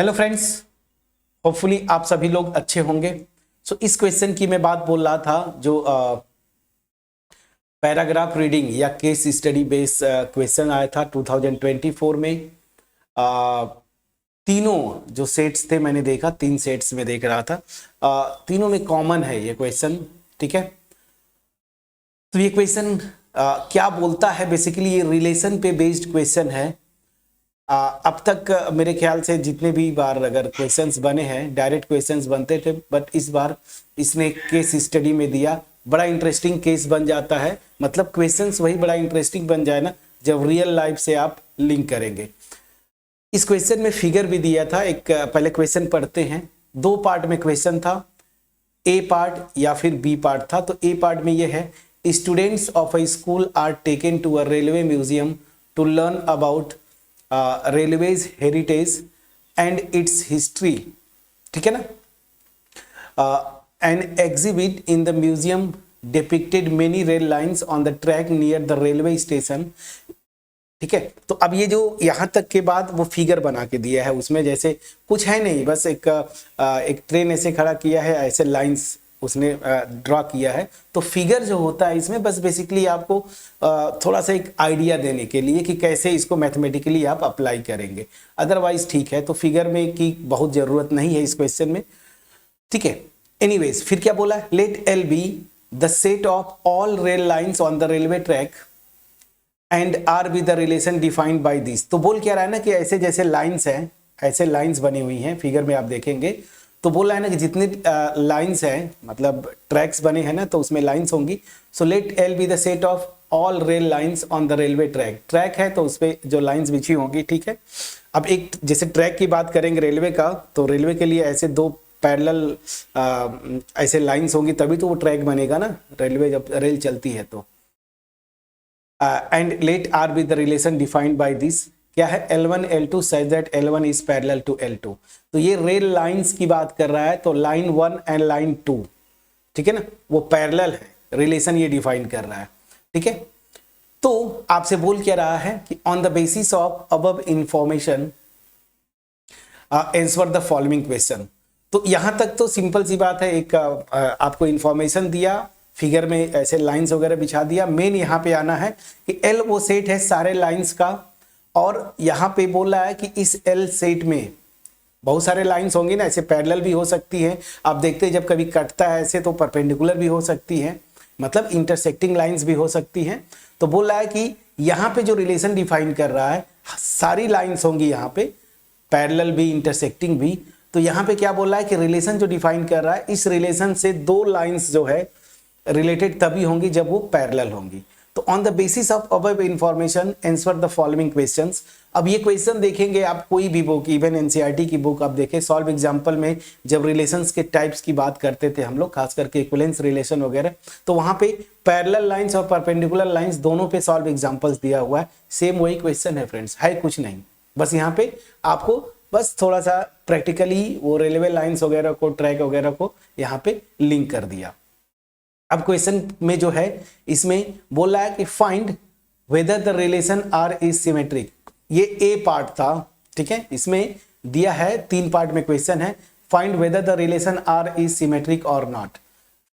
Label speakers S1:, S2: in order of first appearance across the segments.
S1: Hello friends, hopefully आप सभी लोग अच्छे होंगे। इस क्वेश्चन की मैं बात बोल रहा था जो पैराग्राफ रीडिंग या केस स्टडी बेस क्वेश्चन आया था 2024 में। तीनों जो सेट्स थे मैंने देखा, 3 सेट्स में देख रहा था। तीनों में कॉमन है ये क्वेश्चन, ठीक है। तो ये क्वेश्चन क्या बोलता है, बेसिकली ये रिलेशन पे बेस्ड क्वेश्चन है। अब तक मेरे ख्याल से जितने भी बार अगर क्वेश्चंस बने हैं डायरेक्ट क्वेश्चंस बनते थे, बट इस बार इसने केस स्टडी में दिया। बड़ा इंटरेस्टिंग केस बन जाता है, मतलब क्वेश्चंस वही बड़ा इंटरेस्टिंग बन जाए ना जब रियल लाइफ से आप लिंक करेंगे। इस क्वेश्चन में फिगर भी दिया था। एक पहले क्वेश्चन पढ़ते हैं। 2 पार्ट में क्वेश्चन था, ए पार्ट या फिर बी पार्ट था। तो ए पार्ट में ये है, students of a school are taken to a railway museum to learn about railways heritage and its history, ठीक है ना। An exhibit in the museum depicted many rail lines on the track near the railway station, ठीक है। तो अब ये जो यहाँ तक के बाद वो फिगर बना के दिया है, उसमें जैसे कुछ है नहीं, बस एक ट्रेन ऐसे खड़ा किया है, ऐसे लाइंस उसने ड्रॉ किया है। तो फिगर जो होता है इसमें बस बेसिकली आपको थोड़ा सा एक आइडिया देने के लिए कि कैसे इसको मैथमेटिकली आप अप्लाई करेंगे। अदरवाइज ठीक है, तो फिगर में की बहुत जरूरत नहीं है इस क्वेश्चन में, ठीक है। एनीवेज, फिर क्या बोला है, let L be the set of all rail lines on the railway track and R be the relation defined by this. तो बोल क्या रहा है ना कि ऐसे जैसे लाइन्स हैं, ऐसे लाइन्स बनी हुई हैं, फिगर में आप देखेंगे तो बोल रहा है ना कि जितने लाइन्स हैं, मतलब ट्रैक्स बने हैं ना, तो उसमें लाइन्स होंगी। So let L be the set of all rail lines on the railway track. Track है तो उस पर जो लाइन्स बिछी होंगी, ठीक है। अब एक जैसे ट्रैक की बात करेंगे रेलवे का, तो रेलवे के लिए ऐसे 2 पैरेलल ऐसे लाइन्स होंगी, तभी तो वो ट्रैक बनेगा ना, रेलवे जब रेल चलती है तो। And let R be the relation defined by this. क्या है, L1 L2 such that L1 is parallel to L2। तो ये रेल लाइंस की बात कर रहा है, तो लाइन 1 एंड लाइन 2, ठीक है ना, वो पैरेलल है, रिलेशन ये डिफाइन कर रहा है, ठीक है। तो आपसे बोल क्या रहा है कि on the basis of above information answer the following question. तो यहां तक तो सिंपल सी बात है, एक आपको इंफॉर्मेशन दिया, फिगर में ऐसे लाइंस वगैरह बिछा दिया। मेन यहां पे आना है कि L वो सेट है सारे लाइंस का, और यहां पे बोल रहा है कि इस L सेट में बहुत सारे लाइंस होंगी ना, ऐसे पैरेलल भी हो सकती है, आप देखते हैं जब कभी कटता है ऐसे तो परपेंडिकुलर भी हो सकती है, मतलब इंटरसेक्टिंग लाइंस भी हो सकती हैं। तो बोल रहा है कि यहाँ पे जो रिलेशन डिफाइन कर रहा है, सारी लाइंस होंगी यहाँ पे, पैरेलल भी इंटरसेक्टिंग भी। तो यहाँ पे क्या बोल रहा है कि रिलेशन जो डिफाइन कर रहा है, इस रिलेशन से 2 लाइंस जो है रिलेटेड तभी होंगी जब वो पैरेलल होंगी। तो on the basis of above information answer the following questions. अब ये क्वेश्चन देखेंगे आप, कोई भी बुक, इवन एनसीईआरटी की बुक आप देखें, सॉल्व एग्जांपल में जब रिलेशंस के टाइप्स की बात करते थे हम लोग, खास करके इक्विवेलेंस रिलेशन वगैरह, तो वहां पे पैरेलल लाइंस और परपेंडिकुलर लाइंस दोनों पे सॉल्व एग्जांपल्स दिया हुआ है। सेम वही क्वेश्चन है फ्रेंड्स, है कुछ नहीं, बस यहाँ पे आपको बस थोड़ा सा प्रैक्टिकली वो रेलवे लाइन्स वगैरह को, ट्रैक वगैरह को यहाँ पे लिंक कर दिया। अब क्वेश्चन में जो है इसमें बोल रहा है कि find whether the relation R is symmetric. ये ए पार्ट था, ठीक है। इसमें दिया है 3 पार्ट में क्वेश्चन है, find whether the relation R is symmetric और not,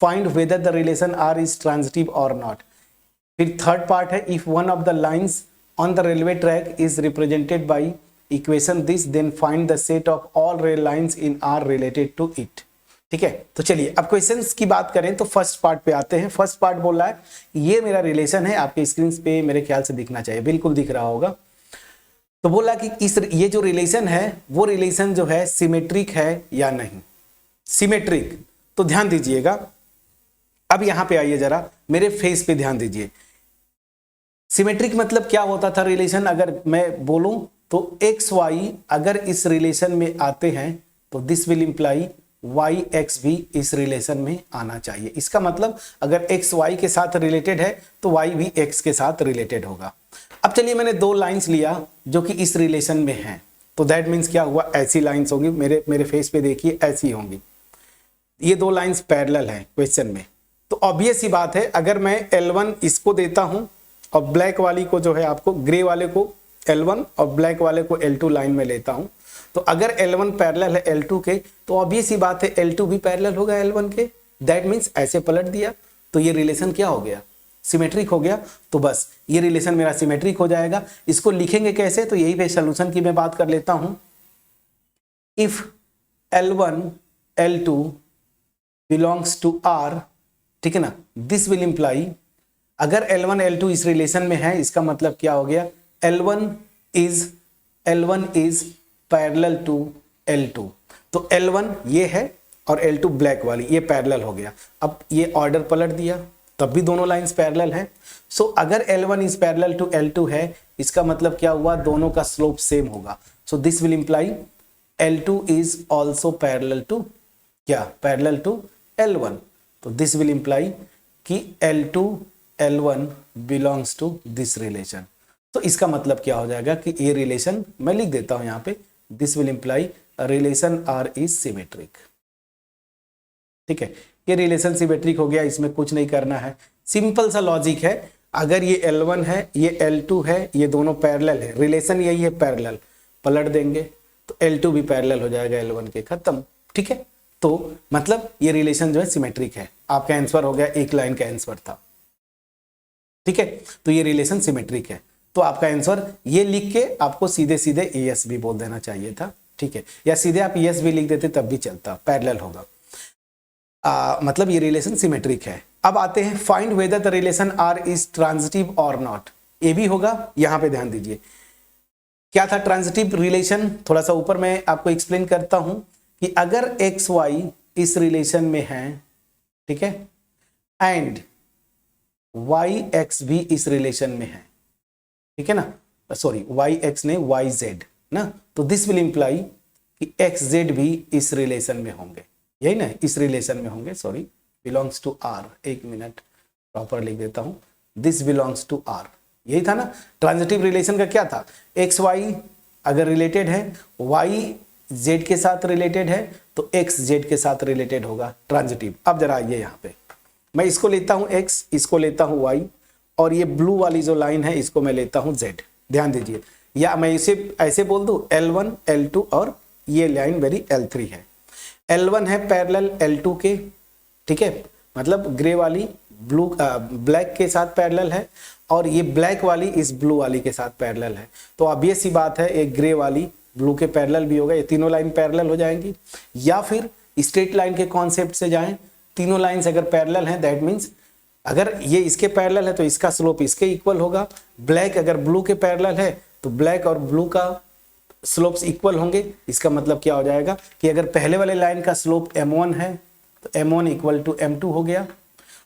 S1: find whether the relation R is transitive और नॉट। फिर थर्ड पार्ट है, if one of the lines on the railway track is represented by equation this, then find the set of all rail lines in R related to it, ठीक है। तो चलिए अब questions की बात करें तो फर्स्ट पार्ट पे आते हैं। फर्स्ट पार्ट बोल रहा है ये मेरा रिलेशन है, आपके स्क्रीन पे मेरे ख्याल से दिखना चाहिए, बिल्कुल दिख रहा होगा। तो बोला कि ये जो रिलेशन है वो रिलेशन जो है सिमेट्रिक है या नहीं। सिमेट्रिक, तो ध्यान दीजिएगा, अब यहां पे आइए जरा, मेरे फेस पे ध्यान दीजिए। सिमेट्रिक मतलब क्या होता था रिलेशन, अगर मैं बोलूं तो एक्स वाई अगर इस रिलेशन में आते हैं तो this will imply y x भी इस रिलेशन में आना चाहिए। इसका मतलब अगर एक्स वाई के साथ रिलेटेड है तो वाई भी एक्स के साथ रिलेटेड होगा। अब चलिए मैंने 2 लाइंस लिया जो कि इस रिलेशन में हैं, तो दैट मीन्स क्या हुआ, ऐसी लाइंस होंगी, मेरे फेस पे देखिए ऐसी होंगी। ये 2 लाइंस पैरेलल हैं क्वेश्चन में, तो ऑब्वियस सी बात है, अगर मैं L1 इसको देता हूं और ब्लैक वाली को जो है आपको, ग्रे वाले को L1 और ब्लैक वाले को L2 लाइन में लेता हूं, तो अगर L1 पैरेलल है L2 के तो ऑब्वियस ही बात है L2 भी पैरेलल होगा L1 के। दैट मीन्स ऐसे पलट दिया तो ये रिलेशन क्या हो गया, सिमेट्रिक हो गया। तो बस ये रिलेशन मेरा सिमेट्रिक हो जाएगा। इसको लिखेंगे कैसे, तो यही पे सोल्यूशन की मैं बात कर लेता हूं। If L1 L2 belongs to R, ठीक है ना, दिस विल इंप्लाई, अगर L1 L2 इस रिलेशन में है इसका मतलब क्या हो गया, L1 is parallel to L2। तो L1 ये है और L2 ब्लैक वाली ये पैरेलल हो गया। अब ये ऑर्डर पलट दिया तब भी दोनों लाइंस पैरेलल हैं। सो अगर L1 is parallel to L2 है इसका मतलब क्या हुआ, दोनों का स्लोप सेम होगा। So this will imply L2 is also parallel to क्या, पैरेलल टू L1। तो दिस विल इंप्लाई कि L2 L1 belongs to this relation. तो इसका मतलब क्या हो जाएगा कि ये रिलेशन मैं लिख देता हूं यहां पे, this will imply relation R is symmetric. ठीक है, ये रिलेशन सिमेट्रिक हो गया, इसमें कुछ नहीं करना है, सिंपल सा लॉजिक है। अगर ये L1 है ये L2 है, ये दोनों पैरेलल है, रिलेशन यही है पैरेलल, पलट देंगे तो L2 भी पैरेलल हो जाएगा L1 के, खत्म। ठीक है, तो मतलब ये रिलेशन जो है सिमेट्रिक है। आपका आंसर हो गया, एक लाइन का आंसर था। ठीक है, तो ये रिलेशन सिमेट्रिक है। तो आपका आंसर ये लिख के आपको सीधे सीधे यस भी बोल देना चाहिए था। ठीक है, या सीधे आप यस भी लिख देते तब भी चलता, पैरेलल होगा। मतलब ये रिलेशन सिमेट्रिक है। अब आते हैं find whether the relation R is transitive और नॉट। ये भी होगा, यहां पे ध्यान दीजिए क्या था ट्रांजिटिव रिलेशन, थोड़ा सा ऊपर मैं आपको एक्सप्लेन करता हूं कि अगर एक्स वाई इस रिलेशन में है, ठीक है, एंड वाई एक्स भी इस रिलेशन में है, ठीक है ना, सॉरी वाई एक्स ने वाई जेड ना, तो दिस विल इंप्लाई कि एक्स जेड भी इस रिलेशन में होंगे, यही ना, इस रिलेशन में होंगे, सॉरी, बिलोंग्स टू आर। एक मिनट प्रॉपर लिख देता हूं, दिस बिलोंग्स टू आर, यही था ना। ट्रांजिटिव रिलेशन का क्या था, एक्स वाई अगर रिलेटेड है, वाई जेड के साथ रिलेटेड है तो एक्स जेड के साथ रिलेटेड होगा, ट्रांजिटिव। अब जरा आइए यहाँ पे, मैं इसको लेता हूं एक्स, इसको लेता हूं वाई, और ये ब्लू वाली जो लाइन है इसको मैं लेता हूं जेड। ध्यान दीजिए, या मैं इसे ऐसे बोल दूं L1 L2 और ये लाइन मेरी L3 है। L1 है पैरेलल L2 के, ठीक है, मतलब ग्रे वाली ब्लैक के साथ पैरेलल है, और ये ब्लैक वाली इस ब्लू वाली के साथ पैरेलल है। तो ऑब्वियस सी बात है एक ग्रे वाली ब्लू के पैरेलल भी होगा, ये तीनों लाइन पैरेलल हो जाएंगी। या फिर स्ट्रेट लाइन के कॉन्सेप्ट से जाएं, तीनों लाइंस अगर पैरेलल हैं दैट मीन्स अगर ये इसके पैरेलल है तो इसका स्लोप इसके इक्वल होगा। ब्लैक अगर ब्लू के पैरेलल है तो ब्लैक और ब्लू का स्लोप्स इक्वल होंगे। इसका मतलब क्या हो जाएगा कि अगर पहले वाले लाइन का स्लोप m1 है तो m1 इक्वल टू m2 हो गया,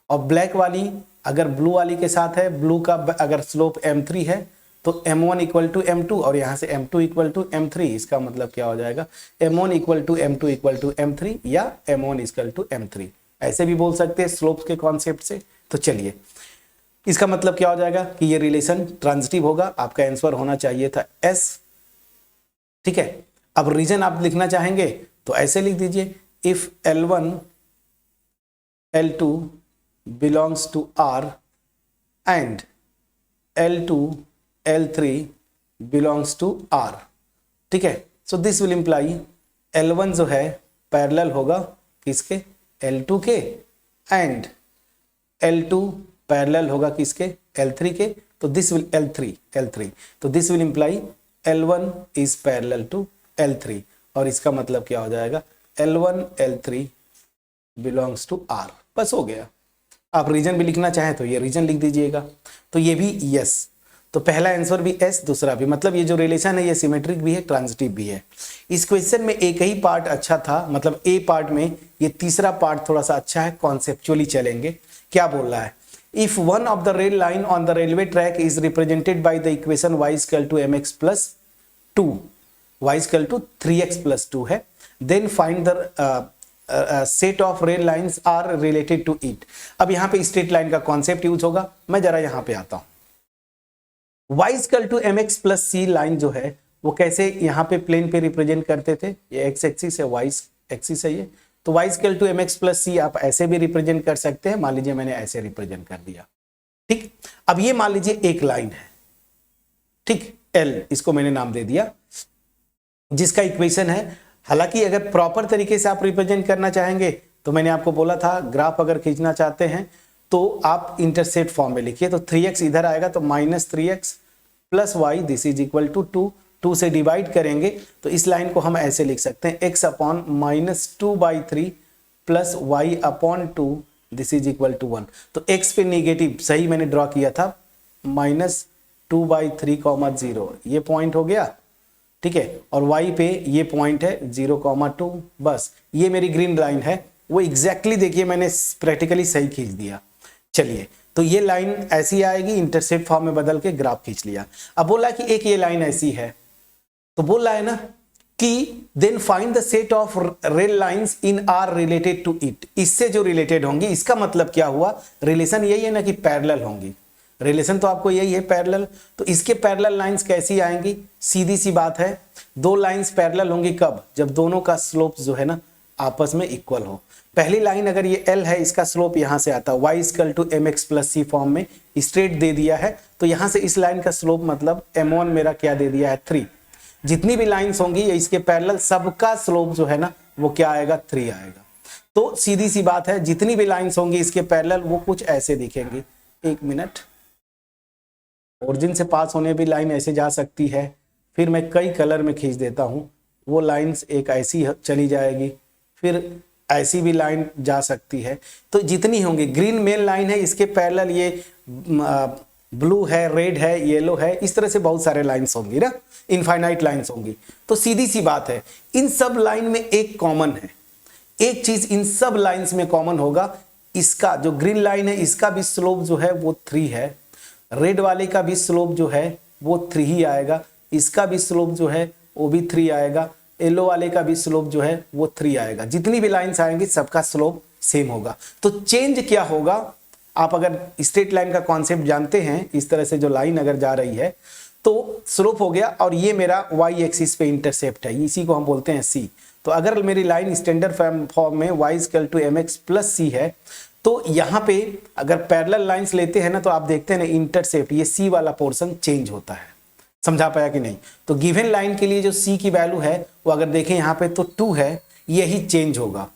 S1: और ब्लैक वाली अगर ब्लू वाली के साथ है, ब्लू का अगर स्लोप m3 है तो m1 इक्वल टू m2, और यहाँ से m2 इक्वल टू m3। इसका मतलब क्या हो जाएगा, m1 equal to m2 equal to m3 या m1 इक्वल टू m3, ऐसे भी बोल सकते हैं स्लोप्स के कॉन्सेप्ट से। तो चलिए, इसका मतलब क्या हो जाएगा कि ये रिलेशन ट्रांजिटिव होगा। आपका आंसर होना चाहिए था S। ठीक है, अब रीजन आप लिखना चाहेंगे तो ऐसे लिख दीजिए, if L1 L2 belongs to R and L2 L3 belongs to R। ठीक है, सो दिस विल इंप्लाई L1 जो है पैरेलल होगा किसके, L2 के, एंड L2 पैरेलल होगा किसके, L3 के। तो दिस विल L3, तो this will imply L1 is parallel to L3, और इसका मतलब क्या हो जाएगा, L1 L3 belongs to R। बस हो गया। आप रीजन भी लिखना चाहें तो ये रीजन लिख दीजिएगा। तो ये भी यस, तो पहला आंसर भी S, दूसरा भी, मतलब ये जो रिलेशन है ये सिमेट्रिक भी है, ट्रांजिटिव भी है। इस क्वेश्चन में एक ही पार्ट अच्छा था, मतलब ए पार्ट में, ये तीसरा पार्ट थोड़ा सा अच्छा है, कॉन्सेप्चुअली चलेंगे। क्या बोल रहा है, if one of the rail line on the railway track is represented by the equation y equal to mx plus 2, y equal to 3x plus 2 है, then find the set of rail lines R related to it. अब यहाँ पे straight line का concept use होगा। मैं जरा यहाँ पे आता हूँ, y equal to mx plus c line जो है वो कैसे यहाँ पे प्लेन पे रिप्रेजेंट करते थे, ये x एक्सिस है, y एक्सिस है ये, तो y equal to mx plus c आप ऐसे भी रिप्रेजेंट कर सकते हैं। मान लीजिए मैंने ऐसे रिप्रेजेंट कर दिया, ठीक। अब ये मान लीजिए एक लाइन है, ठीक, L, इसको मैंने नाम दे दिया, जिसका इक्वेशन है। हालांकि अगर प्रॉपर तरीके से आप रिप्रेजेंट करना चाहेंगे तो मैंने आपको बोला था ग्राफ अगर खींचना चाहते हैं तो आप इंटरसेप्ट फॉर्म में लिखिए। तो 3x इधर आएगा तो -3x plus y this is equal to 2, 2 से डिवाइड करेंगे तो इस लाइन को हम ऐसे लिख सकते हैं x upon -2/3 plus y upon 2 this is equal to 1। तो x पे नेगेटिव सही मैंने ड्रॉ किया था -2/3, 0 ये पॉइंट हो गया, ठीक है। और y पे ये पॉइंट है 0,2, बस ये मेरी ग्रीन लाइन है। वो एग्जैक्टली देखिए मैंने प्रैक्टिकली सही खींच दिया। चलिए तो ये लाइन ऐसी आएगी, इंटरसेप्ट फॉर्म में बदल के ग्राफ खींच लिया। अब बोला कि एक ये लाइन ऐसी है, तो बोल रहा है ना कि then find the set of rail lines in R related to it. इससे जो रिलेटेड होंगी, इसका मतलब क्या हुआ, रिलेशन यही है ना कि पैरेलल होंगी। रिलेशन तो आपको यही है पैरेलल। तो इसके पैरेलल लाइंस कैसी आएंगी, सीधी सी बात है, दो लाइंस पैरेलल होंगी कब, जब दोनों का स्लोप जो है ना आपस में इक्वल हो। पहली लाइन अगर ये L है, इसका स्लोप यहां से आता है y equal to mx plus c form में स्ट्रेट दे दिया है, तो यहां से इस लाइन का स्लोप मतलब m1 मेरा क्या दे दिया है 3। जितनी भी लाइंस होंगी इसके पैरेलल सबका स्लोप जो है ना वो क्या आएगा 3 आएगा। तो सीधी सी बात है, जितनी भी लाइंस होंगी इसके पैरेलल वो कुछ ऐसे दिखेंगी। एक मिनट, ओरिजिन से पास होने भी लाइन ऐसे जा सकती है, फिर मैं कई कलर में खींच देता हूं, वो लाइंस एक ऐसी चली जाएगी, फिर ऐसी भी लाइन जा सकती है। तो जितनी होंगी, ग्रीन मेन लाइन है, इसके पैरेलल ये ब्लू है, रेड है, येलो है, इस तरह से बहुत सारे लाइंस होंगी ना, इनफाइनाइट लाइंस होंगी। तो सीधी सी बात है, इन सब लाइन में एक कॉमन है, एक चीज इन सब लाइंस में कॉमन होगा, इसका जो ग्रीन लाइन है इसका भी स्लोप जो है वो 3 है, रेड वाले का भी स्लोप जो है वो 3 ही आएगा, इसका भी स्लोप जो है वो भी 3 आएगा, येलो वाले का भी स्लोप जो है वो 3 आएगा। जितनी भी लाइंस आएंगी सबका स्लोप सेम होगा। तो चेंज क्या होगा, आप अगर स्ट्रेट लाइन का कॉन्सेप्ट जानते हैं, इस तरह से जो लाइन अगर जा रही है तो स्लोप हो गया, और ये मेरा y एक्सिस पे इंटरसेप्ट है, इसी को हम बोलते हैं c। तो अगर मेरी लाइन स्टैंडर्ड फॉर्म में y equal to mx plus c है, तो यहाँ पे अगर पैरेलल लाइंस लेते हैं ना तो आप देखते हैं ना इंटरसेप्ट ये c वाला पोर्शन चेंज होता है। समझा पाया कि नहीं? तो गिवन लाइन के लिए जो c की वैल्यू है वो अगर देखें यहाँ पे तो 2 है, यही चेंज होगा,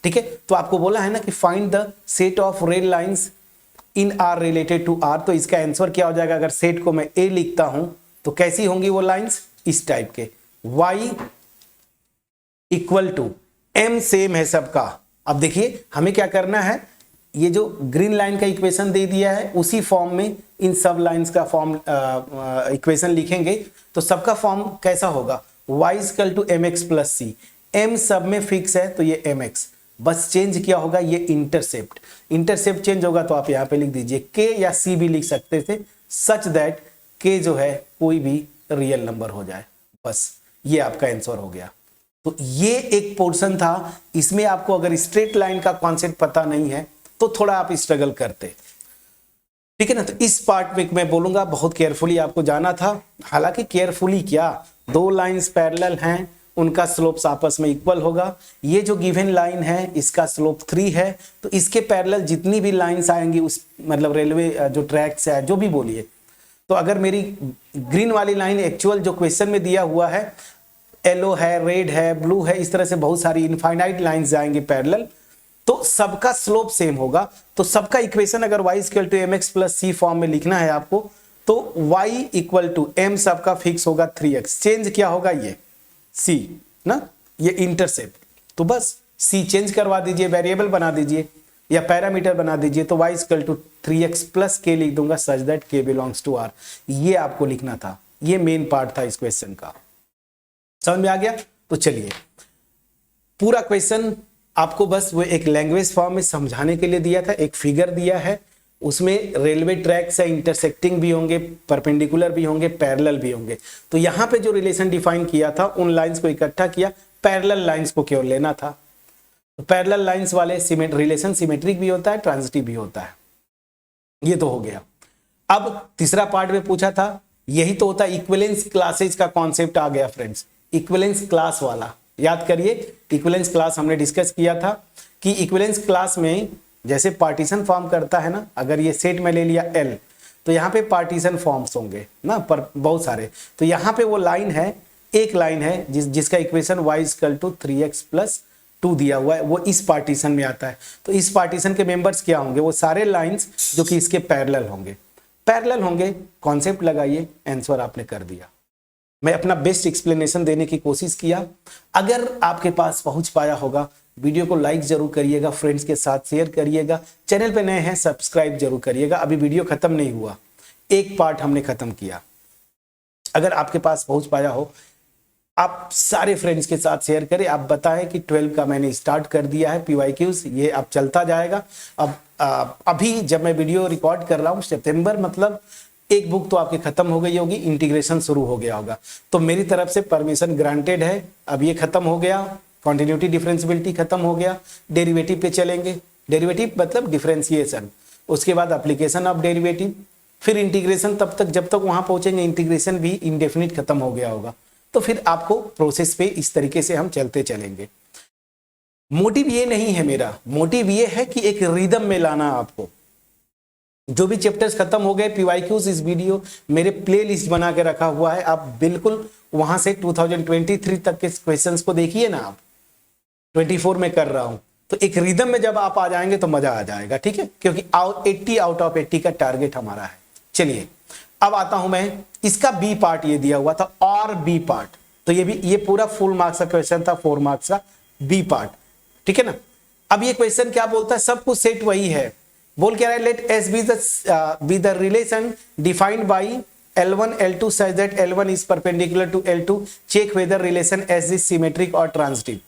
S1: ठीक है। तो आपको बोला है ना कि find the set of rail lines in R related to R, तो इसका आंसर क्या हो जाएगा, अगर सेट को मैं a लिखता हूं तो कैसी होंगी वो लाइंस, इस टाइप के, y equal to m same है सबका। अब देखिए हमें क्या करना है, ये जो ग्रीन लाइन का इक्वेशन दे दिया है उसी फॉर्म में इन सब लाइंस का फॉर्म इक्वेशन लिखेंगे, तो सबका फॉर्म कैसा होगा, y equal to mx plus c, m सब में फिक्स है तो ये mx, बस चेंज क्या होगा, ये इंटरसेप्ट, इंटरसेप्ट चेंज होगा तो आप यहाँ पे लिख दीजिए k या c भी लिख सकते थे, सच दैट k जो है कोई भी रियल नंबर हो जाए, बस ये आपका आंसर हो गया। तो ये एक पोर्शन था, इसमें आपको अगर स्ट्रेट लाइन का कॉन्सेप्ट पता नहीं है तो थोड़ा आप स्ट्रगल करते, ठीक है ना। तो इस पार्ट में मैं बोलूंगा बहुत केयरफुली आपको जाना था। हालांकि केयरफुली क्या, दो लाइंस पैरेलल हैं, उनका स्लोप्स आपस में इक्वल होगा। ये जो गिवन लाइन है इसका स्लोप 3 है, तो इसके पैरेलल जितनी भी लाइंस आएंगी उस मतलब रेलवे जो ट्रैक्स है जो भी बोलिए, तो अगर मेरी ग्रीन वाली लाइन एक्चुअल जो क्वेश्चन में दिया हुआ है, येलो है, रेड है, ब्लू है, इस तरह से बहुत सारी इनफाइनाइट लाइंस जाएंगे पैरेलल, तो सबका स्लोप सेम होगा। तो सबका इक्वेशन अगर y equal to mx plus c form में लिखना है आपको, तो y इक्वल टू m सबका फिक्स होगा 3x, चेंज क्या होगा ये c ना, ये इंटरसेप्ट, तो बस c चेंज करवा दीजिए, वेरिएबल बना दीजिए या पैरामीटर बना दीजिए, तो y equal to 3x plus k लिख दूंगा such that k belongs to r। ये आपको लिखना था, ये मेन पार्ट था इस क्वेश्चन का, समझ में आ गया। तो चलिए पूरा क्वेश्चन आपको बस वो एक लैंग्वेज फॉर्म में समझाने के लिए दिया था, एक फिगर दिया है, उसमें रेलवे ट्रैक से इंटरसेक्टिंग भी होंगे, परपेंडिकुलर भी होंगे, पैरेलल भी होंगे। तो यहाँ पे जो रिलेशन डिफाइन किया था उन लाइंस को इकट्ठा किया, पैरेलल लाइंस को केवल लेना था। तो पैरेलल लाइंस वाले रिलेशन सिमेट्रिक भी होता है, ट्रांजिटिव भी होता है, ये तो हो गया। अब तीसरा पार्ट में पूछा था, यही तो होता है इक्विवेलेंस क्लासेज का कॉन्सेप्ट आ गया फ्रेंड्स, इक्विवेलेंस क्लास वाला याद करिए। इक्विवेलेंस क्लास हमने डिस्कस किया था कि इक्विवेलेंस क्लास में जैसे पार्टीशन फॉर्म करता है ना, अगर ये सेट में ले लिया L तो यहाँ पे पार्टीशन फॉर्म्स होंगे ना, पर बहुत सारे। तो यहाँ पे वो लाइन है एक लाइन है जिसका equation y equal to 3x plus 2 दिया हुआ है, वो इस पार्टीशन में आता है। तो इस पार्टीशन के मेंबर्स क्या होंगे? वो सारे लाइंस जो कि इसके पैरेलल होंगे। पैरेलल होंगे, कॉन्सेप्ट लगाइए, आंसर आपने कर दिया। मैं अपना बेस्ट एक्सप्लेनेशन देने की कोशिश किया। अगर आपके पास पहुंच पाया होगा, वीडियो को लाइक जरूर करिएगा, फ्रेंड्स के साथ शेयर करिएगा, चैनल पे नए हैं सब्सक्राइब जरूर करिएगा। अभी वीडियो खत्म नहीं हुआ, एक पार्ट हमने खत्म किया। अगर आपके पास पहुंच पाया हो, आप सारे फ्रेंड्स के साथ शेयर करें। आप बताएं कि 12 का मैंने स्टार्ट कर दिया है PYQs, ये अब चलता जाएगा। अब अभी जब मैं वीडियो रिकॉर्ड कर रहा हूँ सितंबर, मतलब एक बुक तो आपकी खत्म हो गई होगी, इंटीग्रेशन शुरू हो गया होगा। तो मेरी तरफ से परमिशन ग्रांटेड है। अब ये खत्म हो गया, कॉन्टिन्यूटी डिफरेंशियबिलिटी खत्म हो गया, डेरिवेटिव पे चलेंगे। डेरिवेटिव मतलब डिफरेंशिएशन, उसके बाद एप्लीकेशन ऑफ डेरिवेटिव, फिर इंटीग्रेशन। तब तक जब तक वहां पहुंचेंगे इंटीग्रेशन भी इंडेफिनिट खत्म हो गया होगा। तो फिर आपको प्रोसेस पे इस तरीके से हम चलते चलेंगे। मोटिव ये नहीं है मेरा, मोटिव ये है कि एक रिदम में लाना आपको। जो भी चैप्टर्स खत्म हो गए PYQs, इस वीडियो मेरे प्लेलिस्ट बना के रखा हुआ है, आप बिल्कुल वहां से 2023 तक के क्वेश्चंस को देखिए ना। आप 24 में कर रहा हूं, तो एक रिदम में जब आप आ जाएंगे तो मजा आ जाएगा, ठीक है, क्योंकि 80 आउट ऑफ 80 का टारगेट हमारा है। चलिए अब आता हूं मैं, इसका बी पार्ट ये दिया हुआ था, और बी पार्ट, तो ये पूरा फुल मार्क्स का क्वेश्चन था, 4 मार्क्स का बी पार्ट, ठीक है ना। अब ये क्वेश्चन क्या बोलता है? सब कुछ सेट वही है, बोल क्या रहा है? Let S be the relation defined by L1 L2 such that L1 is perpendicular to L2, check whether relation S is symmetric or transitive,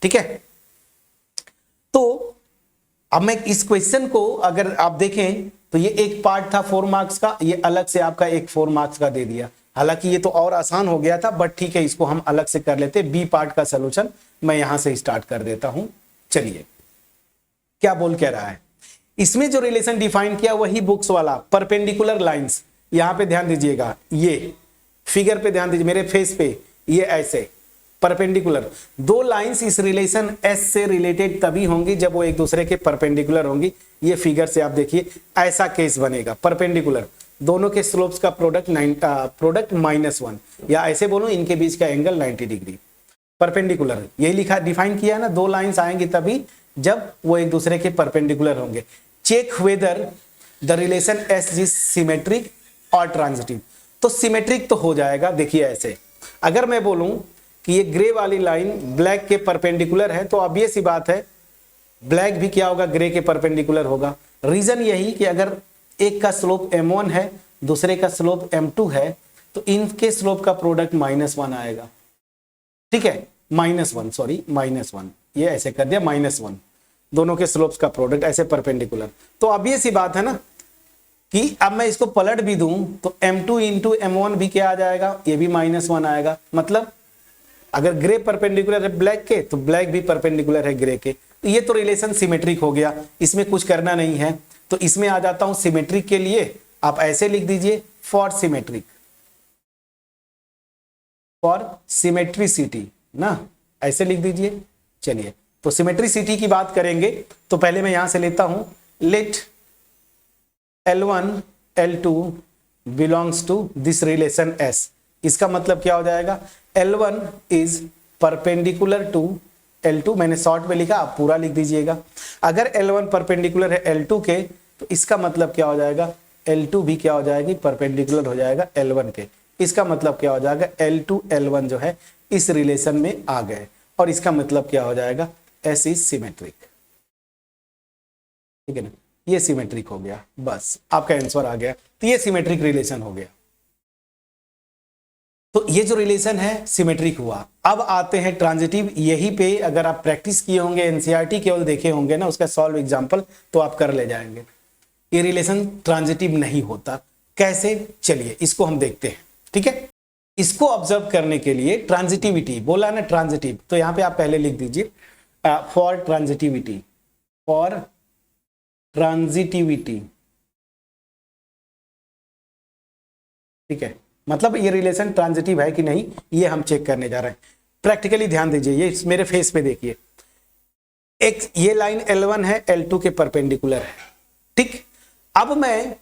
S1: ठीक है। तो अब मैं इस क्वेश्चन को अगर आप देखें तो ये एक पार्ट था 4 मार्क्स का, ये अलग से आपका एक 4 मार्क्स का दे दिया। हालांकि ये तो और आसान हो गया था, बट ठीक है, इसको हम अलग से कर लेते। बी पार्ट का सोल्यूशन मैं यहां से स्टार्ट कर देता हूं। चलिए क्या बोल क्या रहा है इसमें? जो रिलेशन डिफाइन किया वही बुक्स वाला, परपेंडिकुलर लाइंस। यहां पे ध्यान दीजिएगा, ये फिगर पे ध्यान दीजिए, मेरे फेस पे ये ऐसे परपेंडिकुलर दो लाइंस इस रिलेशन एस से रिलेटेड तभी होंगी जब वो एक दूसरे के परपेंडिकुलर होंगी। ये फिगर से आप देखिए, ऐसा केस बनेगा। परपेंडिकुलर, दोनों के स्लोप्स का प्रोडक्ट -1, या ऐसे बोलो इनके बीच का एंगल 90 डिग्री। परपेंडिकुलर यही लिखा, डिफाइन किया ना, दो लाइंस आएंगी तभी जब वो एक दूसरे के परपेंडिकुलर होंगे। Check whether the relation S is symmetric और ट्रांजिटिव। तो सिमेट्रिक तो हो जाएगा। देखिए ऐसे, अगर मैं बोलूं कि ये ग्रे वाली लाइन ब्लैक के परपेंडिकुलर है, तो ऑब्वियस सी बात है ब्लैक भी क्या होगा? ग्रे के परपेंडिकुलर होगा। रीजन यही कि अगर एक का स्लोप m1 है, दूसरे का स्लोप m2 है, तो इनके स्लोप का प्रोडक्ट -1 आएगा, ठीक है, -1, ये ऐसे कर दिया, -1, दोनों के स्लोप्स का प्रोडक्ट ऐसे परपेंडिकुलर। तो ऑब्वियस सी बात है ना कि अब मैं इसको पलट भी दूं तो m2 इंटू m1 भी क्या आ जाएगा? ये भी -1 आएगा। मतलब अगर ग्रे परपेंडिकुलर है ब्लैक के, तो ब्लैक भी परपेंडिकुलर है ग्रे के। तो ये तो रिलेशन सिमेट्रिक हो गया, इसमें कुछ करना नहीं है। तो इसमें आ जाता हूं सिमेट्रिक के लिए, आप ऐसे लिख दीजिए, फॉर सिमेट्रिक, फॉर सिमेट्रिसिटी ना, ऐसे लिख दीजिए। चलिए, तो सिमेट्रिसिटी की बात करेंगे तो पहले मैं यहां से लेता हूं, let L1 L2 belongs to this relation S। इसका मतलब क्या हो जाएगा? L1 is perpendicular to L2, मैंने शॉर्ट में लिखा, आप पूरा लिख दीजिएगा। अगर L1 परपेंडिकुलर है L2 के, तो इसका मतलब क्या हो जाएगा? L2 भी क्या हो जाएगी? परपेंडिकुलर हो जाएगा L1 के। इसका मतलब क्या हो जाएगा? L2 L1 जो है इस रिलेशन में आ गए, और इसका मतलब क्या हो जाएगा? S इज सिमेट्रिक, ठीक है ना, ये सिमेट्रिक हो गया। बस आपका आंसर आ गया। तो ये सिमेट्रिक रिलेशन हो गया। तो ये जो रिलेशन है सिमेट्रिक हुआ। अब आते हैं ट्रांजिटिव। यही पे अगर आप प्रैक्टिस किए होंगे, एनसीईआरटी केवल देखे होंगे ना, उसका सॉल्व एग्जांपल तो आप कर ले जाएंगे। ये रिलेशन ट्रांजिटिव नहीं होता। कैसे? चलिए इसको हम देखते हैं, ठीक है। इसको ऑब्जर्व करने के लिए ट्रांजिटिविटी बोला ना, ट्रांजिटिव, तो यहां पे आप पहले लिख दीजिए फॉर ट्रांजिटिविटी, फॉर ट्रांजिटिविटी, ठीक है। मतलब ये रिलेशन ट्रांजिटिव है कि नहीं, ये हम चेक करने जा रहे हैं। प्रैक्टिकली ध्यान दीजिए, ये मेरे फेस पे देखिए, एक ये लाइन L1 है, L2 के परपेंडिकुलर है, ठीक। अब मैं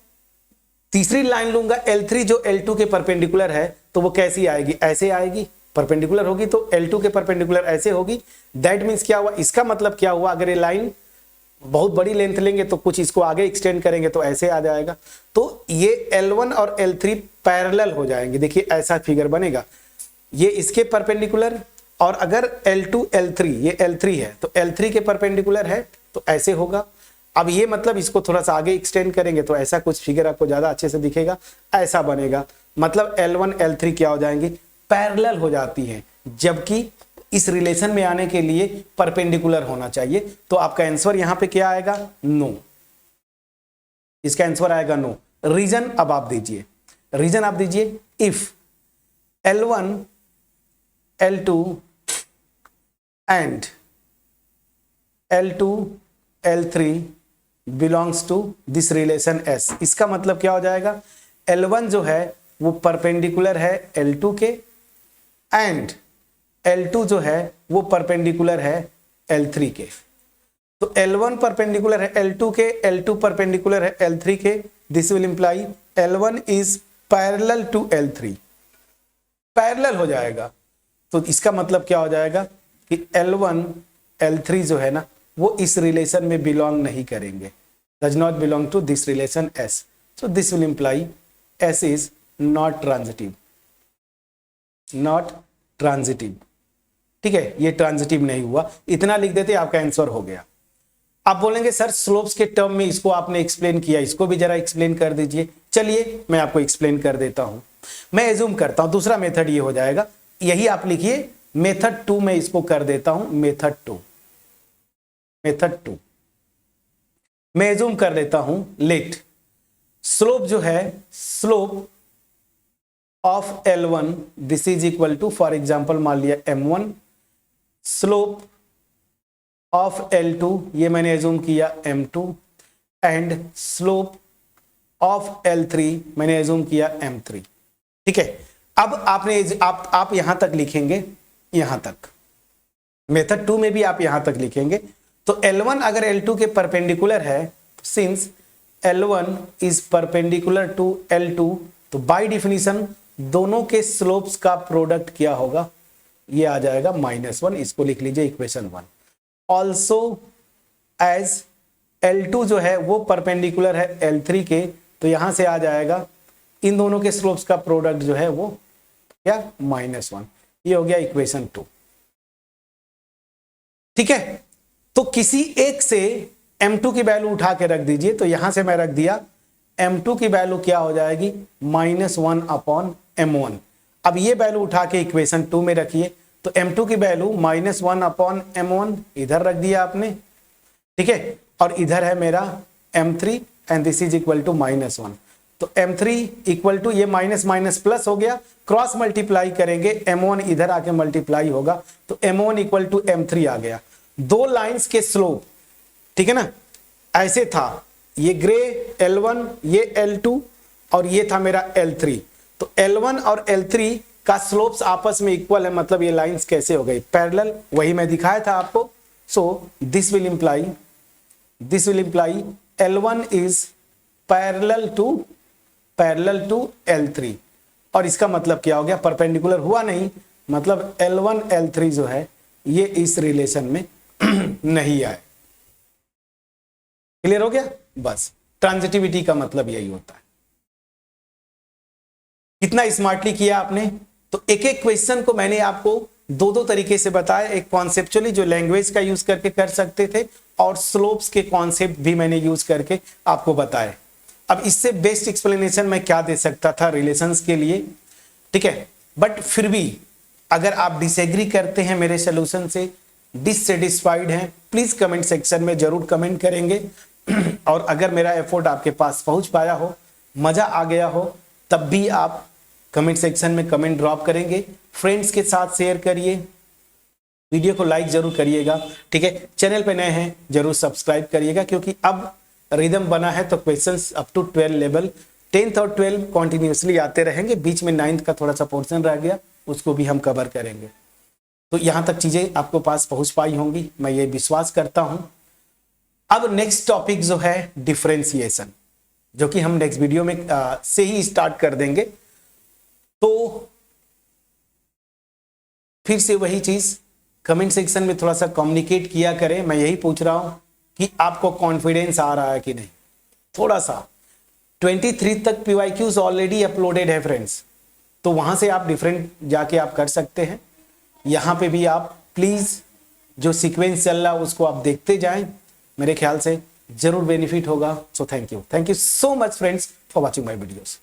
S1: तीसरी लाइन लूंगा L3 जो L2 के परपेंडिकुलर है, तो वो कैसी आएगी? ऐसे आएगी, परपेंडिकुलर होगी तो L2 के परपेंडिकुलर ऐसे होगी। दैट मीन्स क्या हुआ, इसका मतलब क्या हुआ, अगर ये लाइन बहुत बड़ी लेंथ लेंगे तो कुछ इसको आगे एक्सटेंड करेंगे तो ऐसे आ जाएगा। तो ये L1 और L3 पैरेलल हो जाएंगे। देखिए ऐसा फिगर बनेगा, ये इसके परपेंडिकुलर, और अगर L2 L3, ये L3 है तो L3 के परपेंडिकुलर है तो ऐसे होगा। अब ये मतलब इसको थोड़ा सा आगे एक्सटेंड करेंगे तो ऐसा कुछ फिगर आपको ज्यादा अच्छे से दिखेगा, ऐसा बनेगा। मतलब L1 L3 क्या हो जाएंगी, पैरेलल हो जाती हैं, जबकि इस रिलेशन में आने के लिए परपेंडिकुलर होना चाहिए। तो आपका आंसर यहां पे क्या आएगा, नो। इसका आंसर आएगा नो। रीजन अब आप दीजिए, रीजन आप दीजिए, if L1 L2 and L2 L3 belongs to this relation S। इसका मतलब क्या हो जाएगा, L1 जो है वो परपेंडिकुलर है L2 के, एंड L2 जो है वो परपेंडिकुलर है L3 के। तो L1 परपेंडिकुलर है L2 के, L2 परपेंडिकुलर है L3 के। This will imply L1 is parallel to L3, parallel हो जाएगा। तो इसका मतलब क्या हो जाएगा कि L1 L3 जो है ना वो इस रिलेशन में बिलोंग नहीं करेंगे, does not belong to this relation S। So this will imply S is not transitive, not transitive. ठीक है, ये ट्रांजिटिव नहीं हुआ, इतना लिख देते आपका आंसर हो गया। आप बोलेंगे सर स्लोप्स के टर्म में इसको आपने एक्सप्लेन किया, इसको भी जरा एक्सप्लेन कर दीजिए। चलिए मैं आपको एक्सप्लेन कर देता हूं। मैं एज्यूम करता हूं दूसरा मेथड ये हो जाएगा, यही आप लिखिए मेथड 2 में इसको कर देता हूं। मेथड 2, मेथड 2 मैं एज्यूम कर लेता हूं, लेट स्लोप जो है, slope of L1 this is equal to, for example मान लिया M1, स्लोप ऑफ L2 ये मैंने एज्यूम किया M2, and slope of L3 मैंने एज्यूम किया M3। ठीक है, अब आपने आप यहां तक लिखेंगे, यहां तक मेथड 2 में भी आप यहां तक लिखेंगे। तो L1 अगर L2 के परपेंडिकुलर है, since L1 is perpendicular to L2, तो बाय डिफिनीशन दोनों के स्लोप्स का प्रोडक्ट क्या होगा, ये आ जाएगा -1। इसको लिख लीजिए इक्वेशन 1। ऑल्सो एज L2 जो है वो परपेंडिकुलर है L3 के, तो यहां से आ जाएगा इन दोनों के स्लोप्स का प्रोडक्ट जो है वो क्या, -1। ये हो गया इक्वेशन 2। ठीक है, तो किसी एक से M2 की वैल्यू उठा के रख दीजिए। तो यहां से मैं रख दिया M2 की वैल्यू क्या हो जाएगी, -1/M1। अब ये वैल्यू उठा के इक्वेशन 2 में रखिए, तो M2 की वैल्यू -1/M1 इधर रख दिया आपने। ठीक है, और इधर है मेरा M3 and this is equal to -1। तो M3 इक्वल टू, ये माइनस माइनस प्लस हो गया, क्रॉस मल्टीप्लाई करेंगे, M1 इधर आके मल्टीप्लाई होगा, तो M1 इक्वल टू M3 आ गया। दो लाइंस के स्लोप, ठीक है ना, ऐसे था, ये ग्रे L1, ये L2 और ये था मेरा L3। तो L1 और L3 का स्लोप्स आपस में इक्वल है, मतलब ये लाइंस कैसे हो गई, पैरेलल। वही मैं दिखाया था आपको। So this will imply L1 is parallel to L3। और इसका मतलब क्या हो गया, परपेंडिकुलर हुआ नहीं, मतलब L1 L3 जो है ये इस रिलेशन में नहीं आए। क्लियर हो गया, बस ट्रांजिटिविटी का मतलब यही होता है। कितना स्मार्टली किया आपने। तो एक एक क्वेश्चन को मैंने आपको दो तरीके से बताया, एक कॉन्सेप्चुअली जो लैंग्वेज का यूज करके कर सकते थे, और स्लोप्स के कॉन्सेप्ट भी मैंने यूज करके आपको बताए। अब इससे बेस्ट एक्सप्लेनेशन मैं क्या दे सकता था रिलेशंस के लिए, ठीक है। बट फिर भी अगर आप डिसएग्री करते हैं मेरे सोल्यूशन से, डिससेटिस्फाइड हैं, प्लीज कमेंट सेक्शन में जरूर कमेंट करेंगे। और अगर मेरा एफर्ट आपके पास पहुंच पाया हो, मजा आ गया हो, तब भी आप कमेंट सेक्शन में कमेंट ड्रॉप करेंगे। फ्रेंड्स के साथ शेयर करिए, वीडियो को लाइक जरूर करिएगा, ठीक है। चैनल पे नए हैं जरूर सब्सक्राइब करिएगा, क्योंकि अब रिदम बना है तो questions up to 12 level, 10th और 12 कॉन्टिन्यूसली आते रहेंगे। बीच में 9th का थोड़ा सा पोर्शन रह गया, उसको भी हम कवर करेंगे। तो यहां तक चीजें आपको पास पहुंच पाई होंगी, मैं ये विश्वास करता हूं। अब नेक्स्ट टॉपिक जो है डिफरेंशिएशन, जो कि हम नेक्स्ट वीडियो में से ही स्टार्ट कर देंगे। तो फिर से वही चीज कमेंट सेक्शन में थोड़ा सा कम्युनिकेट किया करें। मैं यही पूछ रहा हूं कि आपको कॉन्फिडेंस आ रहा है कि नहीं, थोड़ा सा। 23 तक PYQs ऑलरेडी अपलोडेड है फ्रेंड्स, तो वहां से आप डिफरेंट जाके आप कर सकते हैं। यहां पे भी आप प्लीज जो सीक्वेंस चल रहा है उसको आप देखते जाएं, मेरे ख्याल से जरूर बेनिफिट होगा। So thank you so much friends for watching my videos.